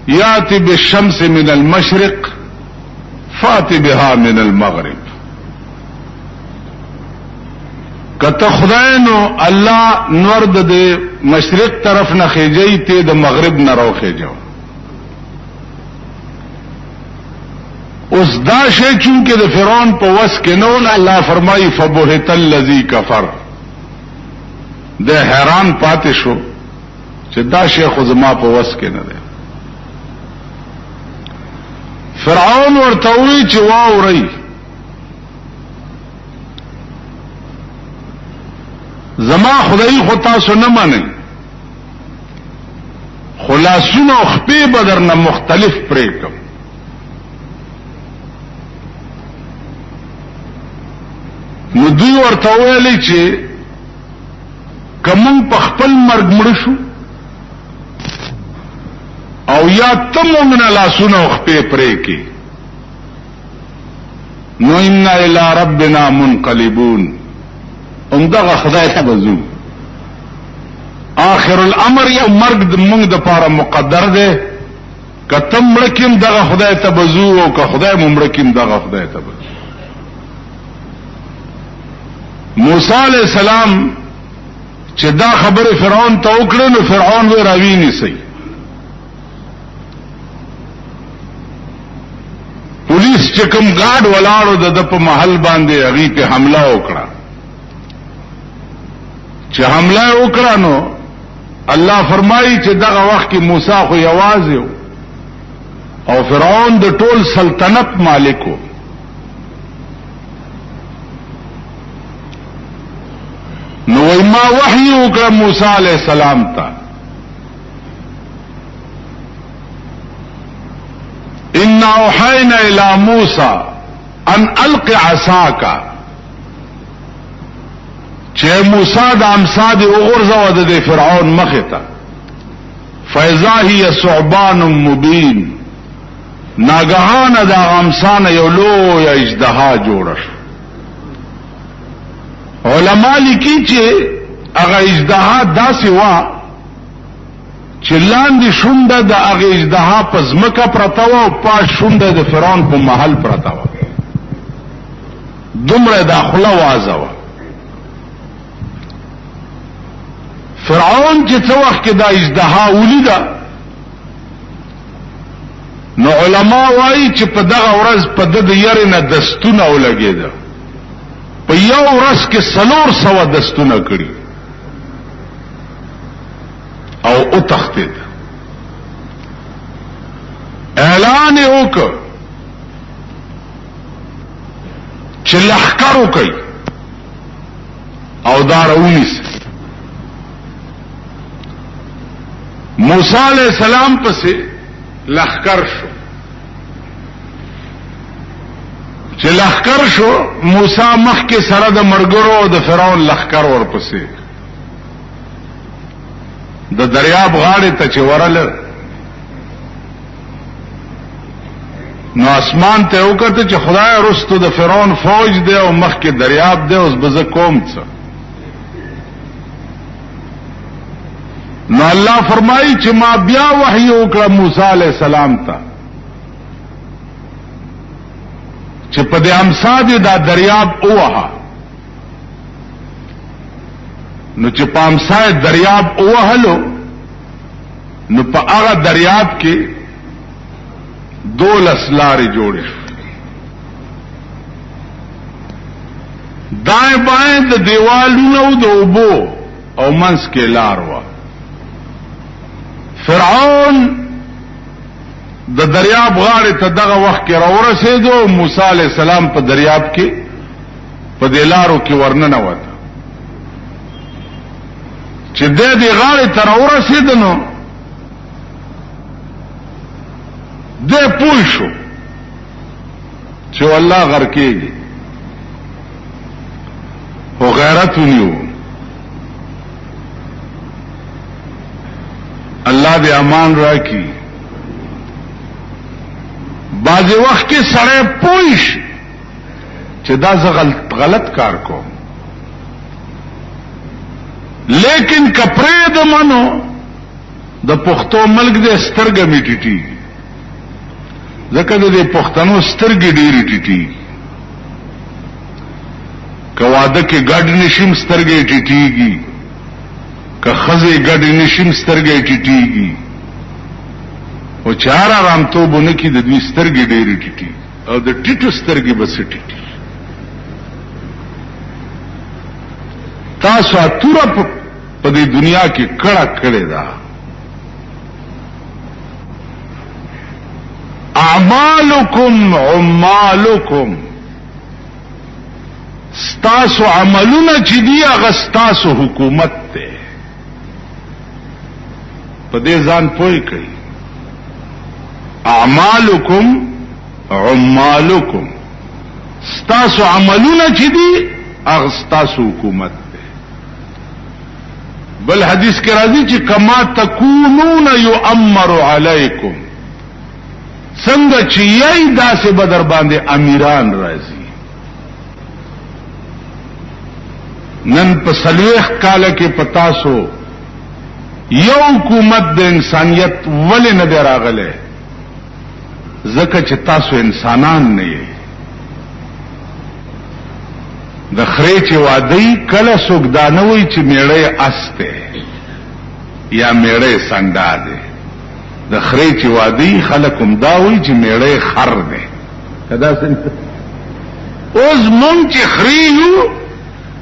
یاتی بالشمس من المشرق فاتی بها من المغرب. کته خدای نو الله نور د مشرق طرف نه خېجی ته د مغرب نه راو خېجو. اوس دا شی چونکه د فرعون په وس کې نو الله فرمایي فبهت الذی کفر. د حیران پاتې شو چې دا شی خو زما په وس کې نه دی. فرعون ورته وی چې واوري زما خدای خو تاسو نه مانی، خلاصونه خپې بدرنه مختلف پریکم. نو دوی ورته ویلي چې کوم په خپل مرګ مړ شو او یا تمونه لاسونه خپې پریکي نو ان الى ربنا منقلبون. همدغه خدای ته وځو. آخر الامر یا مرګ د موږ د پاره مقدر دی. کته مړکیم دغه خدای ته وځو او که خدای مړکیم دغه خدای ته وځو. موسی علیہ السلام چې دا خبره فرعون ته وکړه نو فرعون وی راوی نسی. پولیس چې کوم ګارد ولاړو د په محل باندې هغه په حمله وکړه. چې حمله وکړه نو الله فرمایي چې دغه وخت کې موسی خو یوازې او فرعون د ټول سلطنت مالک و. نو ما وحی وکړه موسی علیہ السلام ته ان اوحینا الی موسی ان الق عصاک چې موسی د امسا دی وګرځاو د فرعون مخه ته فاذا هي ثعبان مبین. ناګهانه د امسا نه یو لوی اژدها جوړ شو. علماء لیکي چې هغه اژدها داسې وا چې لاندې شونډه د هغه اژدها په ځمکه پرته و او پاس شونډه د فرعون په محل پرته و. دومره داخله وازه و. فرعون چې څو وخت کې دا اژدها ولیده نو علما وایي چې په دغه ورځ په د یری نه دستونه ولګېده. په یو ورځ کې 400 دستونه کړي او او تختید. اعلان وکړ چې لښکر وکړي او دا راونیسي. موسی علیہ السلام پسې لښکر شو. چې لښکر شو موسی مخکې سره د مرګرو د فرعون لښکر ورپسې د دریاب غاړې ته چې ورل نو اسمان ته وکړه چې خدای رستو د فرعون فوج دی او مخکې دریاب دی اوس به کوم څه. نو الله فرمایي چې ما بیا وحی وکړه موسی علیہ السلام ته چې په دې امسا دې دا دریاب اوه نو چې په امسا دریاب اوهلو نو په هغه دریاب کې 12 لارې جوړې شو. دائیں بائیں د دیوالونو د اوبو او منځ کې لار و. فرعون د دریاب غاړې ته دغه وخت کې راورسېدو. موسی علیہ السلام په دریاب کې په دې لارو کې ورننه وته چې د دې غاړې ته راورسېد نو دې پوه شو چې والله غرقېږي. خو غیرت ونیو. الله دې امان راکړي. بعض وخت کې سړی پوه شي چې دا زه غلط کار کوم لیکن کپړې د منو د پښتو ملک دې سترګې میټیټي ځکه د پښتنو سترګې ډېرې ټیټېږي. که واده کې ګډ نشم سترګې ټیټېږي، که ښځې ګډ نشم سترګې ټیټېږي. او چار آرامتوب ونه کي د دوی سترګې ډېرې ټیټېږي او د ټیټو سترګې بس ټیټېږي. تاسو اتوره په دې دنیا کې کړه کړې ده. اعمالکم عمالکم، ستاسو عملونه چې دی هغه ستاسو حکومت ده. په دې ځان پوه کړئ. اعمالکم عمالکم، ستاسو عملونه چې دی هغه ستاسو حکومت ده. بل حدیث کې راځي چې کما تکونون یؤمر علیکم، څنګه چې یای داسې بدر باندې امیران راځي. نن په صلیح کال کې پتاسو یو حکومت د انسانیت ولې نه دی راغله؟ ځکه چې تاسو انسانان نه یې. د خرې چې وادي کله څوک دا نه وایي چې میړی استه یا میړی سنډا دی. د خرې چې وادي خلک هم دا وایي چې میړی خر دی. کدا څنګه اوس مونږ چې خرې یو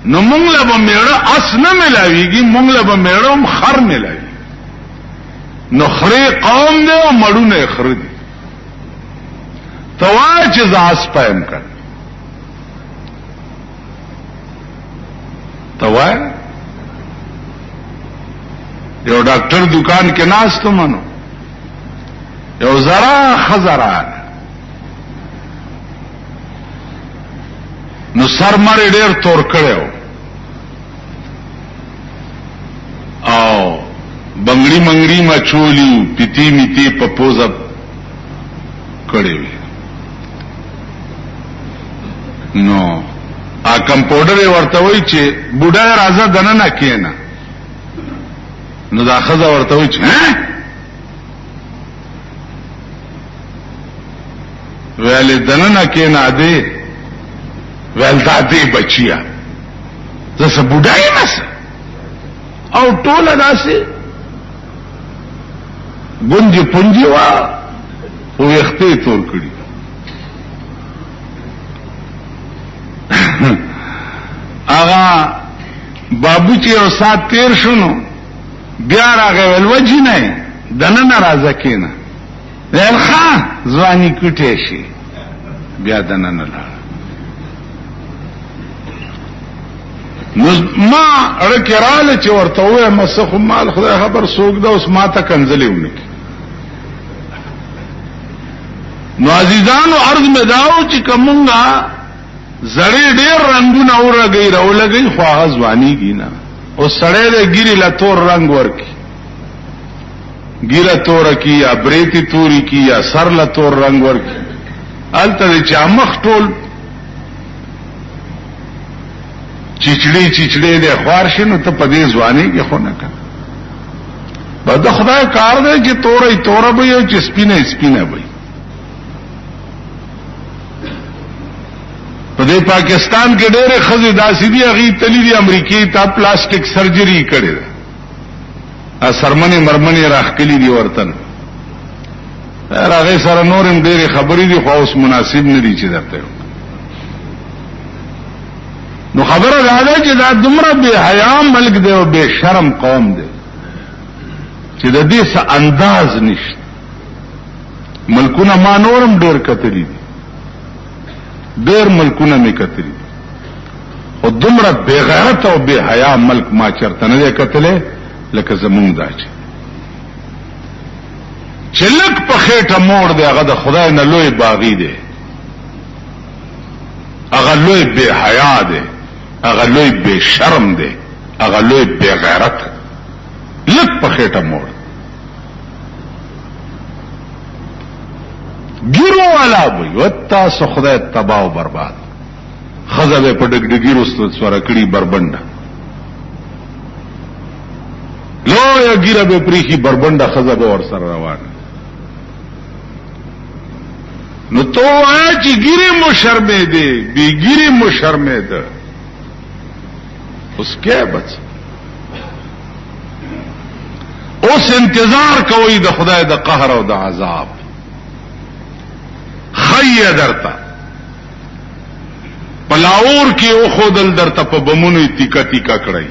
نو مونږ له به میړه اس نه ملاویږي، مونږ له به میړه هم خر ملاوي. نو خرې قوم دی او مړونه خر دی. توا چې زاس پایم کړ توا یو ډاکټر دکان کې ناستو منو، یو زرا خزران نو سر مړ ډېر تور کړو او بنگړي منګړي مچولی پتی میتی په پوزه کړی وي. نو ا کمپاوډر ورته وای چې بوډا راځه دنه نه کینا. نو دا خزه ورته وای چې ویل دنه نه کینا دې ویل دا دې بچیا زه بوډای مس او ټوله داسې ګونجي پونجي وا او وختې تور کړی. آغا بابو چې او سات تیر شونو بیا راغی ول وجی نه دنه ناراضه کینا ویل ښا ځواني کوټه شي بیا دنه نه لاړ. نو ما رکراله چې ورته وې مسخ مال خدای خبر سوګ دا اوس ما ته کنځلېونه کی. نو عزیزانو عرض مې داو چې کومه زړې ډېر رنگونه اورګي راولګي خو هغه ځوانيږي نه. او سړې د ګيري لا تور رنگ ورکی، ګيره تور کی یا بریتی توري کی یا سر لا تور رنگ ورکی. الته چې مخ ټول چچړي د خوار شنو ته په دې ځواني کې خو نه کړ. بد خدای کار دی چې تورې به یو چې سپینه وي. په دې پاکستان کې ډېرې خزې داسې دي هغه تللی دي امریکای ته پلاستیک سرجری کړي ده، ا سرمنې مرمنې راخکلي دي ورتن. هغه سره نورم ډېرې خبرې دي خو اوس مناسب نه دي چې درته. نو خبره دا ده چې دا دومره بے حیا ملک دی او بے شرم قوم دی چې د دې څه انداز نشته. ملکونه ما نورم ډېر کتلی دي، ډېر ملکونه می کتلی او دومره بے غیرت او بے حیا ملک ما چرته نه کتلې لکه زمونږ دا چې لک په خېټه موړ دی. هغه د خدای نه لوی باغی دی، هغه لوی بے حیا دی، هغه لوی بے شرم دی، هغه لوی بے غیرت. لک په خېټه موړ ګیرو والا وي وتا سو خدای تباہ او برباد. خزه په ډګډګیرو سره کړي بربنده لو یا ګیره به پریخي بربنده خزه به ور سره روان. نو تو وای چې ګیره مو شرمې دي بی ګیره مو شرمې ده اوس کې بچ اوس انتظار کوي د خدای د قهر او د عذاب خی درتا پلاور کې او خودل درته په بمونو تیکا تیکا کړی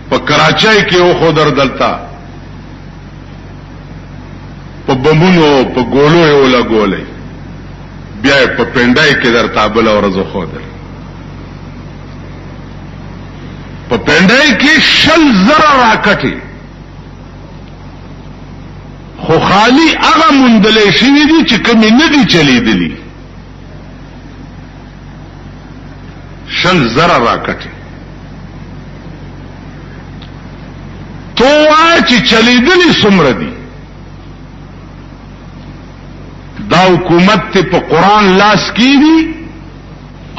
په کراچۍ کې او خودر دلتا په بمونو په ګولو یو لا ګولې بیا په پندای کې درته بل ورځ خودل په پندای کې شل زره راکټي خو خالی هغه مندلې شوی دي چې کمی نه دي چلیدلی شل زره راکټي تو وای چې چلیدلی څومره دي دا حکومت ته په قران لاس کیږي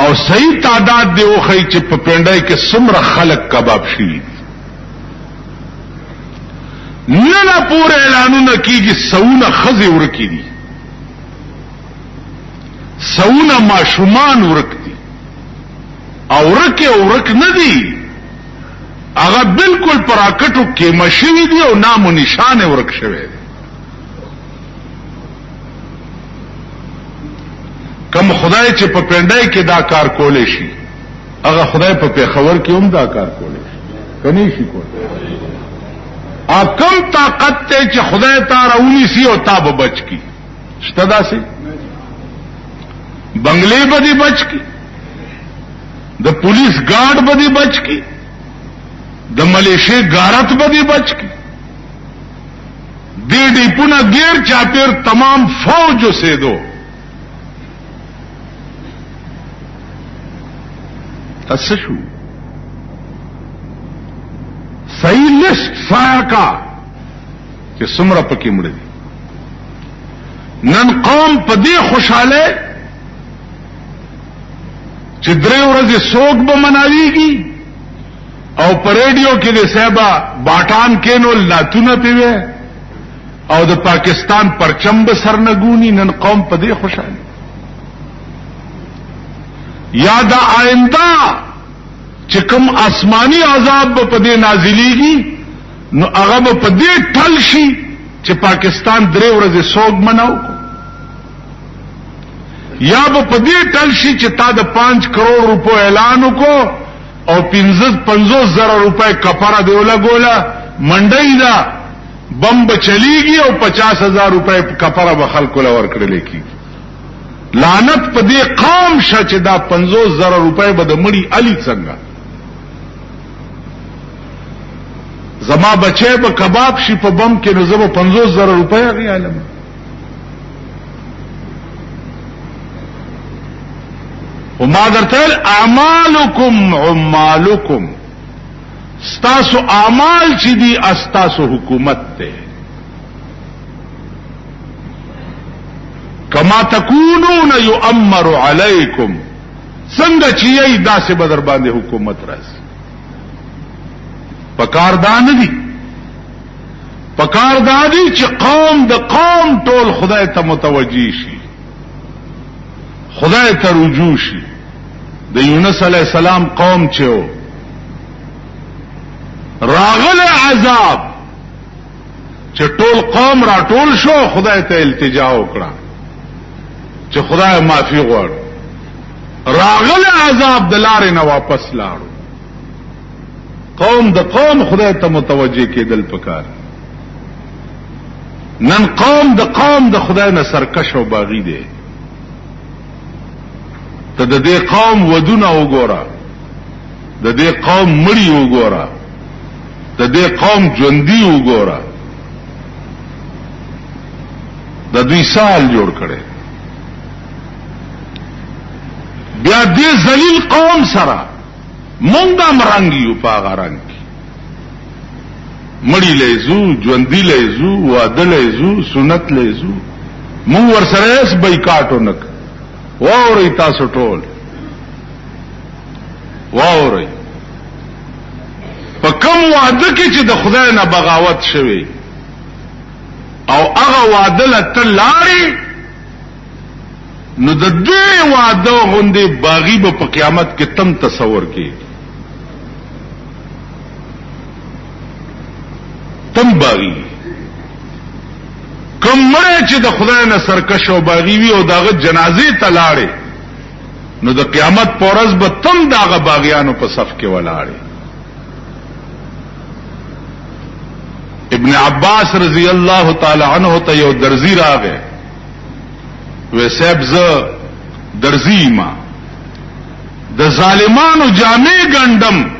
او صحیح تعداد دی وخی چې په پندای کې څومره خلق کباب شي نه پورې اعلانونه کیږي سونه خزي ورکی دي سونه ماشومان ورکدي او ورک نه دي هغه بالکل پراکټو کې مشوي دي او نام او نشانه ورک شوی دي کوم خدای چې په پندای کې دا کار کولې شي هغه خدای په پیښور کې هم دا کار کولې شي کني شي کولې کم طاقت ته چې خدای تعالی سی او تاب بچ کی شتدا سي بنگلې بدی بچ کی د پولیس گارد بدی بچ کی د ملیشیا غارت بدی بچ کی ډی پونه غیر چاپیر تمام فوج سے دو تاسو صحیح لسٹ سایه کا چې څومره پکې مړ دي نن قوم په دې خوشاله چې درې ورځې سوق به مناويږي او په ریډیو کې د صاحبہ باټان کینول لاتونه پیوي او د پاکستان پرچم به سرنګونی نن قوم په دې خوشاله یا دا آئنده چې کوم آسمانی عذاب به په دې نازلېږي نو هغه به په دې ټل شي چې پاکستان درې ورځې سوګ مناو یا به په دې ټل شي چې تا د 5 کروڑ روپو اعلان وکړو او 50,000 روپے کفاره دی ولګولا منډای دا بم بچلیږي او 50,000 روپے کفاره به خلکو لور کړل کیږي لعنت په دې قوم شچ دا 50,000 روپے به د مړی علي څنګه زما بچي به کباب شي په بم کې نو زما 50,000 روپے غي عالم وما درتل اعمالکم عمالکم استاسو اعمال چې دي استاسو حکومت ته کما تکونون یؤمر علیکم څنګه چې یې داسې بدر باندې حکومت راځي پکاردان دي پکاردان دي چې قوم د قوم ټول خدای ته متوجي شي خدای ته رجوع شي د یونس علی السلام قوم چې راغله عذاب چې ټول قوم را ټول شو خدای ته التجا وکړه چې خدای معافي غواړي راغله عذاب د لارې نه واپس لاړو قوم د قوم خدای ته متوجه کېدل پکار نن قوم د قوم د خدای نه سرکش او باغی دی ته د دې قوم ودونه وګوره د دې قوم مړی وګوره د دې قوم ژوندۍ وګوره د دوی سال جوړ کړي بیا دې ذلیل قوم سره مونږ هم رنګ یو پاغه رنګ مړی لیزو ژوندۍ لیزو واده لیزو سنت لیزو مونږ ورسره اس بایکاټو نک واوري تاسو ټول واوري په کوم وعده کې چې د خدای نه بغاوت شوی او هغه وعده لته لاري نو د دې واده غوندې باغی به په قیامت کې تم تصور کې تم باغی کوم مړی چې د خدای نه سرکش او باغی وي او داغه جنازې ته لاړې نو د قیامت په ورځ به تم داغه باغیانو په صف کې ولاړې. ابن عباس رضی الله تعالی عنہ ته یو درزی راغی وې صاحب زه درزی ما د ظالمانو جامې ګنډم